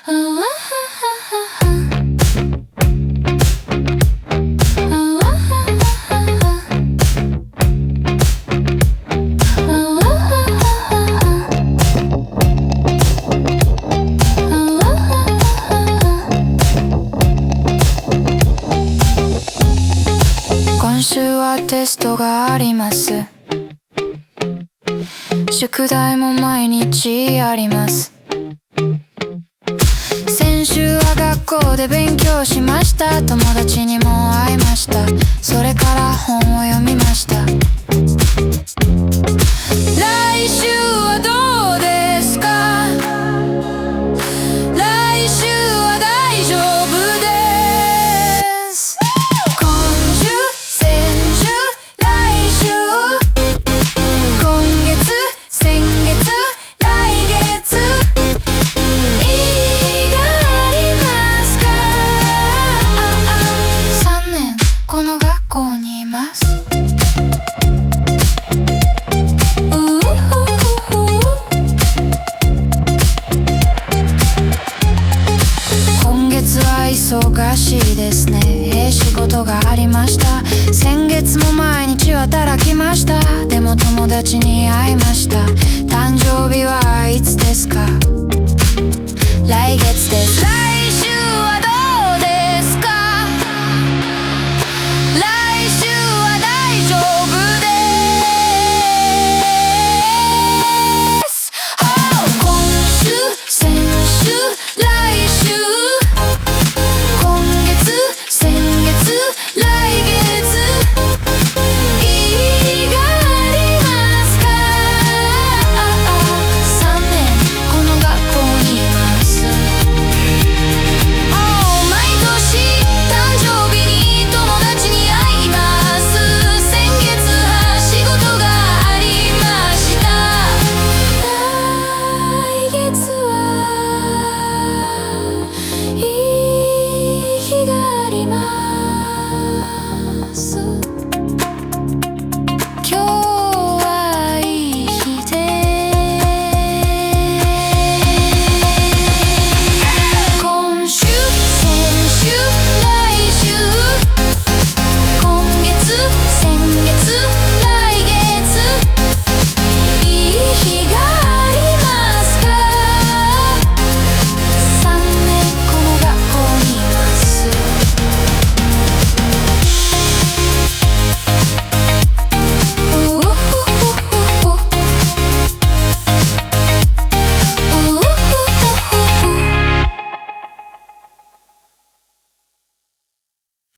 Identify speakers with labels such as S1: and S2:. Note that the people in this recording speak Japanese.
S1: 今週はテストがあります。宿題も毎日あります。先週は学校で勉強しました。友達にも会いました。それから本を読みました。来週はどうですか？来週は大丈夫です。今週、先週、来週、今月、先月、来月、いいがありますか？3年この学校にいます。今月は忙しいですね。仕事がありました。先月も毎日働きました。でも友達に会いました。誕生日はいつですか？